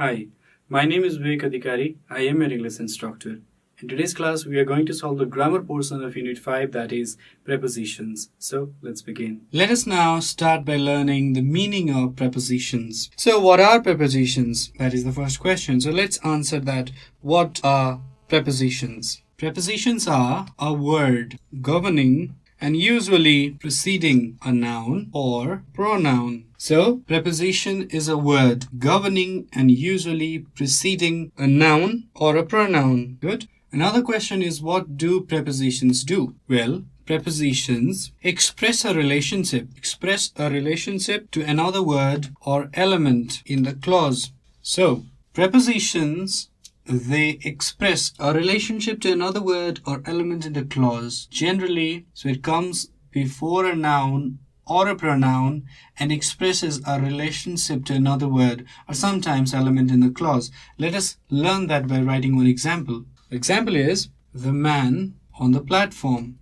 Hi, my name is Bibek Adhikari. I am an English instructor. In today's class, we are going to solve the grammar portion of Unit 5, that is prepositions. So, let's begin. Let us now start by learning the meaning of prepositions. So, what are prepositions? That is the first question. So, let's answer that. What are prepositions? Prepositions are a word governing and usually preceding a noun or pronoun. So, preposition is a word governing and usually preceding a noun or a pronoun. Good. Another question is, what do prepositions do? Well, prepositions express a relationship to another word or element in the clause. So, prepositions, they express a relationship to another word or element in the clause. Generally, so it comes before a noun or a pronoun and expresses a relationship to another word or sometimes element in the clause. Let us learn that by writing one example. The example is the man on the platform.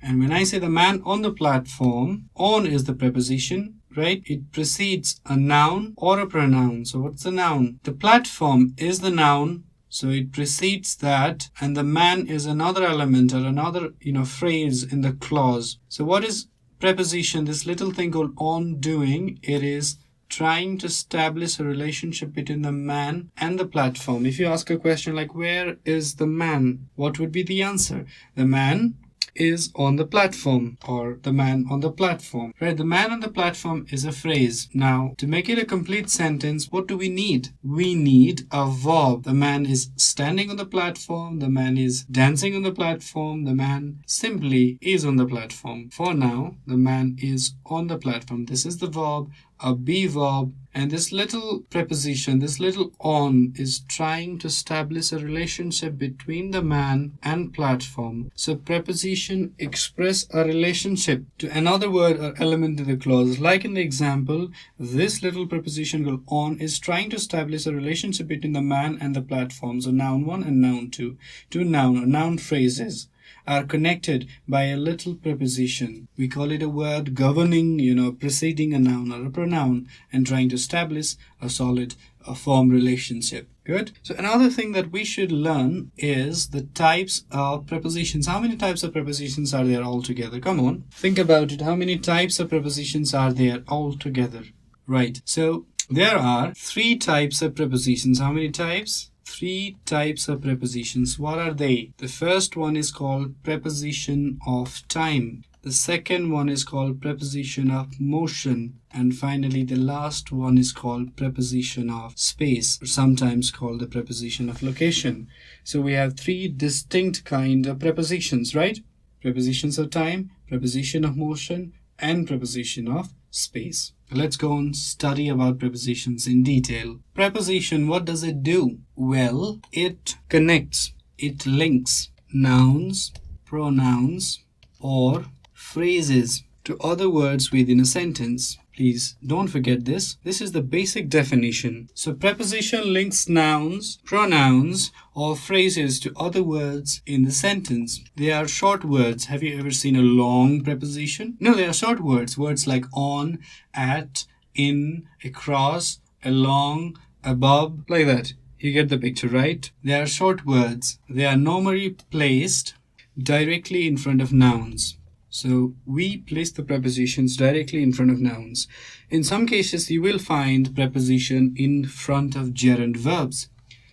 And when I say the man on the platform, on is the preposition, right? It precedes a noun or a pronoun. So what's the noun? The platform is the noun. So it precedes that, and the man is another element or another, phrase in the clause. So what is preposition? This little thing called on doing, it is trying to establish a relationship between the man and the platform. If you ask a question like, where is the man? What would be the answer? The man is on the platform, or the man on the platform, right? The man on the platform is a phrase. Now, to make it a complete sentence, what do we need? We need a verb. The man is standing on the platform. The man is dancing on the platform. The man simply is on the platform. For now, the man is on the platform. This is the verb, a be verb. And this little preposition, this little on, is trying to establish a relationship between the man and platform. So preposition express a relationship to another word or element in the clause. Like in the example, this little preposition called on is trying to establish a relationship between the man and the platform. So noun 1 and noun 2. Two noun or noun phrases are connected by a little preposition. We call it a word governing, preceding a noun or a pronoun and trying to establish a solid, firm relationship. Good. So another thing that we should learn is the types of prepositions. How many types of prepositions are there altogether? Come on, think about it. How many types of prepositions are there altogether? Right. So there are 3 types of prepositions. How many types? 3 types of prepositions. What are they? The first one is called preposition of time. The second one is called preposition of motion. And finally, the last one is called preposition of space, or sometimes called the preposition of location. So we have 3 distinct kind of prepositions, right? Prepositions of time, preposition of motion, and preposition of space. Let's go and study about prepositions in detail. Preposition, what does it do? Well, it connects, it links nouns, pronouns, or phrases to other words within a sentence. Please don't forget this. This is the basic definition. So preposition links nouns, pronouns, or phrases to other words in the sentence. They are short words. Have you ever seen a long preposition? No, they are short words. Words like on, at, in, across, along, above, like that. You get the picture, right? They are short words. They are normally placed directly in front of nouns. So we place the prepositions directly in front of nouns. In some cases, you will find preposition in front of gerund verbs.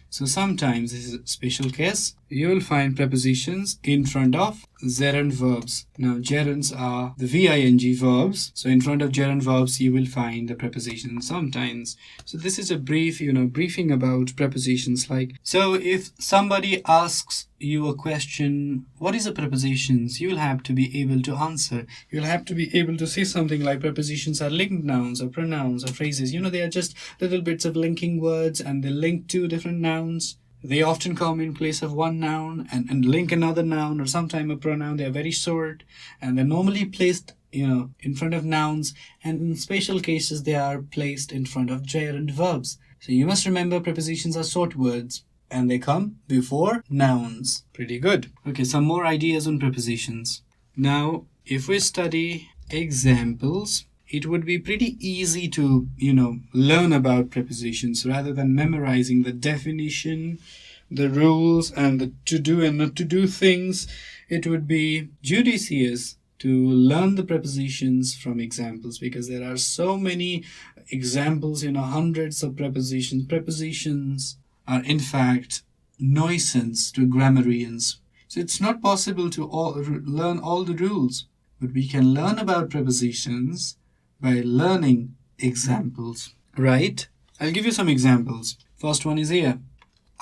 So sometimes, this is a special case, you will find prepositions in front of gerund verbs. Now, gerunds are the VING verbs. So in front of gerund verbs, you will find the preposition sometimes. So this is a brief, briefing about prepositions. So if somebody asks you a question, what is a prepositions? You will have to be able to answer. You'll have to be able to say something like prepositions are linked nouns or pronouns or phrases. They are just little bits of linking words and they link 2 different nouns. They often come in place of one noun and link another noun or sometime a pronoun. They are very short and they're normally placed, in front of nouns, and in special cases they are placed in front of gerund verbs. So you must remember prepositions are short words and they come before nouns. Pretty good. Okay, some more ideas on prepositions. Now, if we study examples it would be pretty easy to, learn about prepositions rather than memorizing the definition, the rules, and the to do and not to do things. It would be judicious to learn the prepositions from examples, because there are so many examples, hundreds of prepositions. Prepositions are in fact nuisance to grammarians. So it's not possible to learn all the rules, but we can learn about prepositions by learning examples, right? I'll give you some examples. First one is here.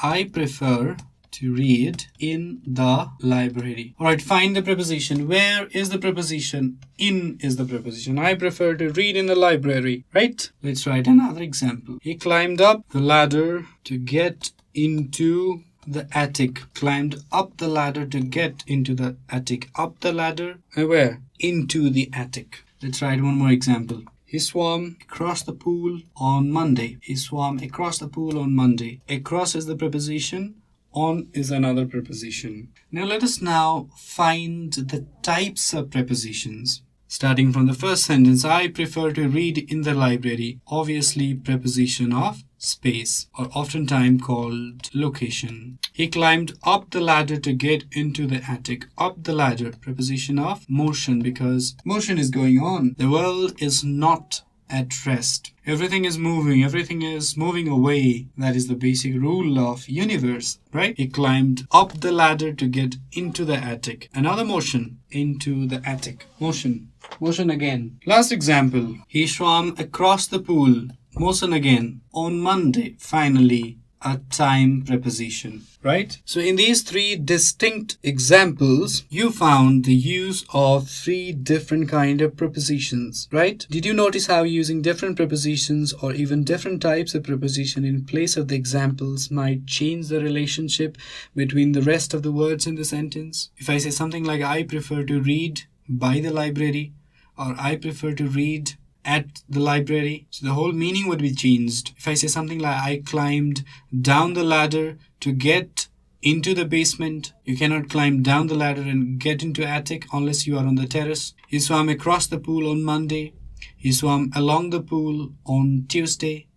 I prefer to read in the library. All right, find the preposition. Where is the preposition? In is the preposition. I prefer to read in the library, right? Let's write another example. He climbed up the ladder to get into the attic. Climbed up the ladder to get into the attic. Up the ladder, and where? Into the attic. Let's write one more example. He swam across the pool on Monday. He swam across the pool on Monday. Across is the preposition. On is another preposition. Now let us now find the types of prepositions. Starting from the first sentence, I prefer to read in the library. Obviously, preposition of space, or oftentimes called location. He climbed up the ladder to get into the attic. Up the ladder, preposition of motion, because motion is going on. The world is not at rest. Everything is moving away. That is the basic rule of universe, right? He climbed up the ladder to get into the attic. Another motion, into the attic. Motion again. Last example, he swam across the pool. Motion again. On Monday, finally, a time preposition, right? So in these three distinct examples, you found the use of three different kind of prepositions, right? Did you notice how using different prepositions or even different types of preposition in place of the examples might change the relationship between the rest of the words in the sentence? If I say something like, I prefer to read by the library, or I prefer to read at the library, so the whole meaning would be changed. If I say something like, I climbed down the ladder to get into the basement, you cannot climb down the ladder and get into attic unless you are on the terrace. He swam across the pool on Monday. He swam along the pool on Tuesday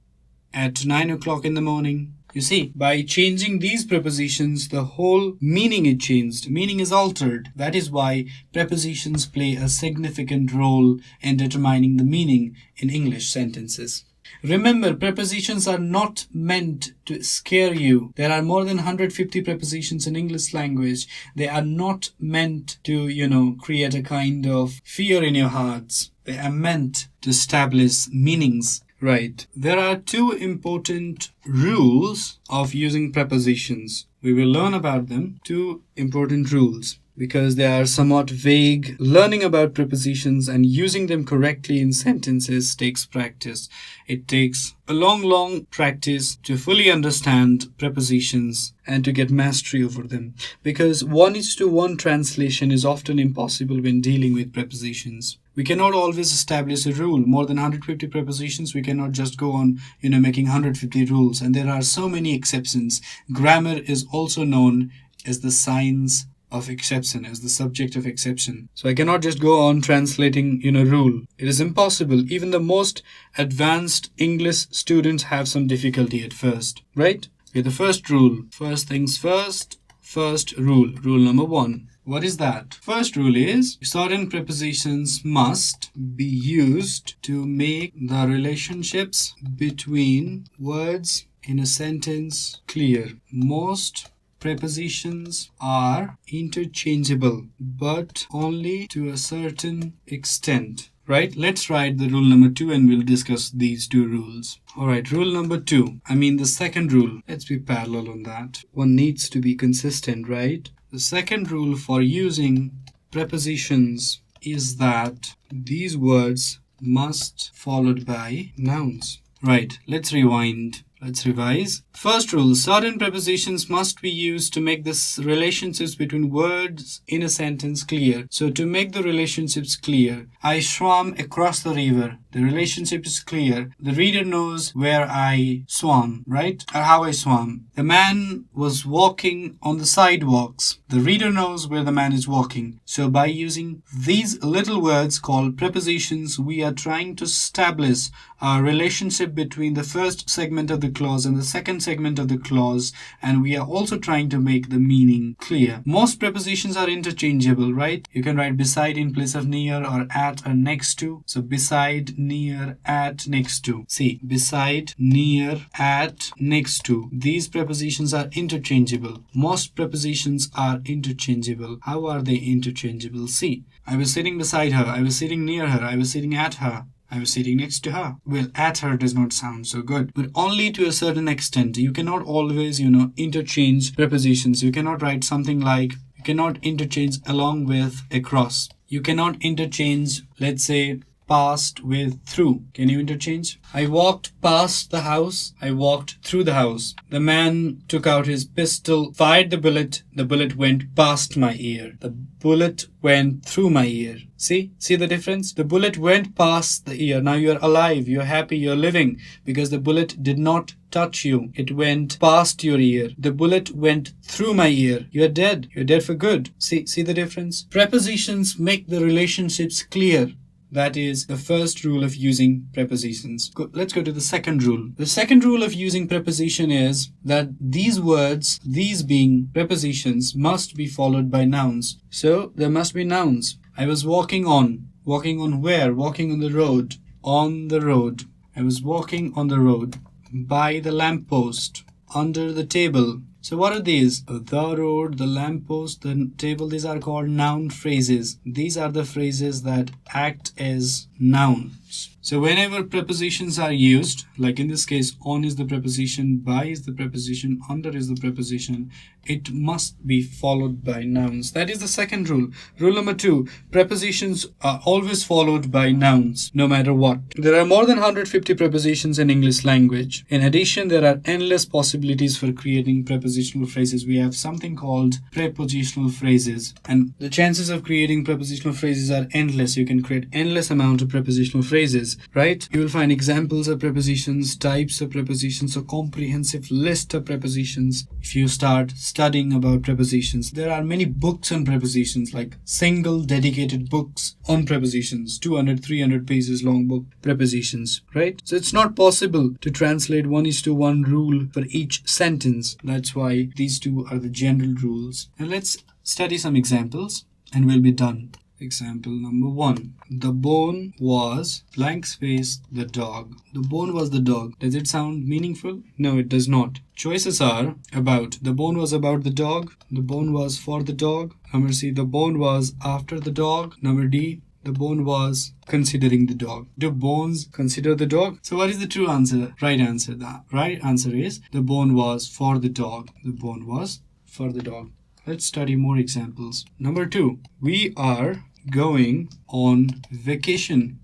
at 9 o'clock in the morning. You see, by changing these prepositions, the whole meaning is changed. Meaning is altered. That is why prepositions play a significant role in determining the meaning in English sentences. Remember, prepositions are not meant to scare you. There are more than 150 prepositions in English language. They are not meant to, create a kind of fear in your hearts. They are meant to establish meanings. Right. There are two important rules of using prepositions. We will learn about them. Two important rules, because they are somewhat vague. Learning about prepositions and using them correctly in sentences takes practice. It takes a long practice to fully understand prepositions and to get mastery over them, because 1:1 translation is often impossible when dealing with prepositions. We cannot always establish a rule. More than 150 prepositions, we cannot just go on, making 150 rules. And there are so many exceptions. Grammar is also known as the science of exception, as the subject of exception. So I cannot just go on translating, rule. It is impossible. Even the most advanced English students have some difficulty at first, right? Okay, the first rule. First things first. First rule. Rule number 1. What is that? First rule is, certain prepositions must be used to make the relationships between words in a sentence clear. Most prepositions are interchangeable, but only to a certain extent. Right? Let's write the rule number 2 and we'll discuss these two rules. Alright, rule number 2. The second rule. Let's be parallel on that. One needs to be consistent, right? The second rule for using prepositions is that these words must followed by nouns. Right, let's rewind. Let's revise. First rule, certain prepositions must be used to make the relationships between words in a sentence clear. So to make the relationships clear, I swam across the river. The relationship is clear. The reader knows where I swam, right? Or how I swam. The man was walking on the sidewalks. The reader knows where the man is walking. So by using these little words called prepositions, we are trying to establish a relationship between the first segment of the clause and the second segment of the clause, and we are also trying to make the meaning clear. Most prepositions are interchangeable, right? You can write beside in place of near or at or next to. So beside, near, at, next to. See, beside, near, at, next to. These prepositions are interchangeable. Most prepositions are interchangeable. How are they interchangeable? See, I was sitting beside her. I was sitting near her. I was sitting at her. I was sitting next to her. Well, at her does not sound so good, but only to a certain extent. You cannot always, interchange prepositions. You cannot write something like, you cannot interchange along with across. You cannot interchange, let's say, past with through. Can you interchange? I walked past the house. I walked through the house. The man took out his pistol, fired the bullet. The bullet went past my ear. The bullet went through my ear. See the difference? The bullet went past the ear. Now you're alive, you're happy, you're living, because the bullet did not touch you. It went past your ear. The bullet went through my ear. You're dead. You're dead for good. See the difference? Prepositions make the relationships clear. That is the first rule of using prepositions. Let's go to the second rule. The second rule of using preposition is that these words, these being prepositions, must be followed by nouns. So there must be nouns. I was walking on. Walking on where? Walking on the road. On the road. I was walking on the road. By the lamppost. Under the table. So what are these? The road, the lamppost, the table. These are called noun phrases. These are the phrases that act as nouns. So whenever prepositions are used, like in this case, on is the preposition, by is the preposition, under is the preposition, it must be followed by nouns. That is the second rule. Rule number 2, prepositions are always followed by nouns, no matter what. There are more than 150 prepositions in English language. In addition, there are endless possibilities for creating prepositional phrases. We have something called prepositional phrases, and the chances of creating prepositional phrases are endless. You can create endless amount of prepositional phrases, right? You will find examples of prepositions, types of prepositions, a comprehensive list of prepositions. If you start studying about prepositions, there are many books on prepositions, like single dedicated books on prepositions, 200, 300 pages long book, prepositions, right? So it's not possible to translate 1:1 rule for each sentence. That's why these two are the general rules. And let's study some examples and we'll be done. Example number 1. The bone was blank space the dog. The bone was the dog. Does it sound meaningful? No, it does not. Choices are about. The bone was about the dog. The bone was for the dog. Number C. The bone was after the dog. Number D. The bone was considering the dog. Do bones consider the dog? So what is the true answer? Right answer. The right answer is the bone was for the dog. The bone was for the dog. Let's study more examples. Number 2. We are going on vacation.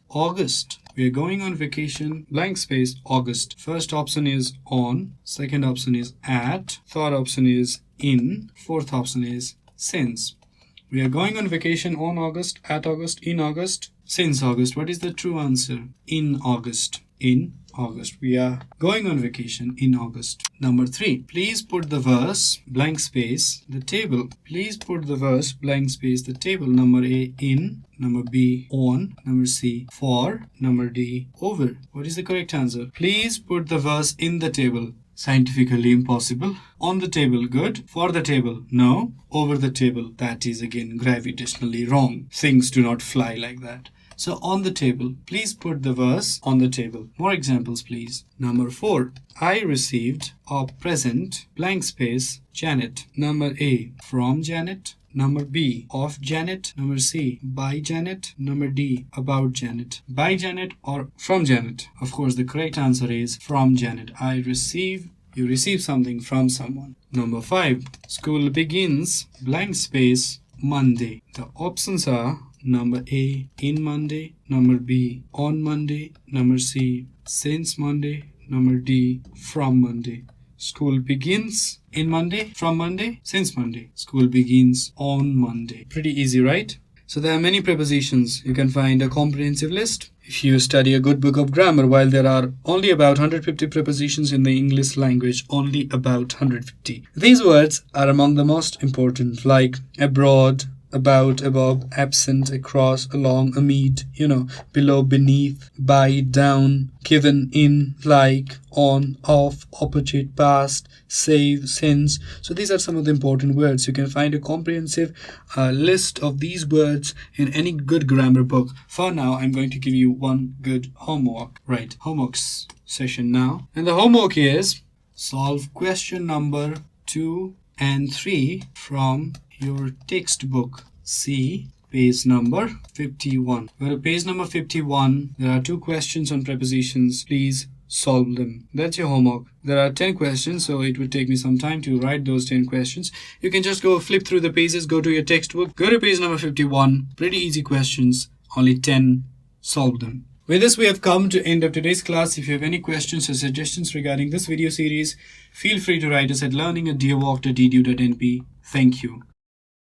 August. We are going on vacation, blank space, August. First option is on. Second option is at. Third option is in. Fourth option is since. We are going on vacation on August, at August, in August, since August. What is the true answer? In August. In August. We are going on vacation in August. Number 3. Please put the verse, blank space, the table. Please put the verse, blank space, the table. Number A, in. Number B, on. Number C, for. Number D, over. What is the correct answer? Please put the verse in the table. Scientifically impossible. On the table, good. For the table, no. Over the table, that is again gravitationally wrong. Things do not fly like that. So on the table, please put the verse on the table. More examples, please. Number 4. I received a present, blank space, Janet. Number A, from Janet. Number B, of Janet. Number C, by Janet. Number D, about Janet. By Janet or from Janet? Of course, the correct answer is from Janet. You receive something from someone. Number 5, school begins, blank space, Monday. The options are number A, in Monday. Number B, on Monday. Number C, since Monday. Number D, from Monday. School begins in Monday, from Monday, since Monday. School begins on Monday. Pretty easy, right? So there are many prepositions. You can find a comprehensive list if you study a good book of grammar. While there are only about 150 prepositions in the English language, only about 150. These words are among the most important, like abroad, about, above, absent, across, along, amid, below, beneath, by, down, given, in, like, on, off, opposite, past, save, since. So these are some of the important words. You can find a comprehensive list of these words in any good grammar book. For now, I'm going to give you one good homework. Right, homework session now. And the homework is solve question number 2 and 3 from your textbook. See page number 51. Go to page number 51. There are 2 questions on prepositions. Please solve them. That's your homework. There are 10 questions, so it would take me some time to write those 10 questions. You can just go flip through the pages, go to your textbook, go to page number 51. Pretty easy questions, only 10. Solve them. With this, we have come to end of today's class. If you have any questions or suggestions regarding this video series, feel free to write us at learning@deerwalk.edu.np. Thank you.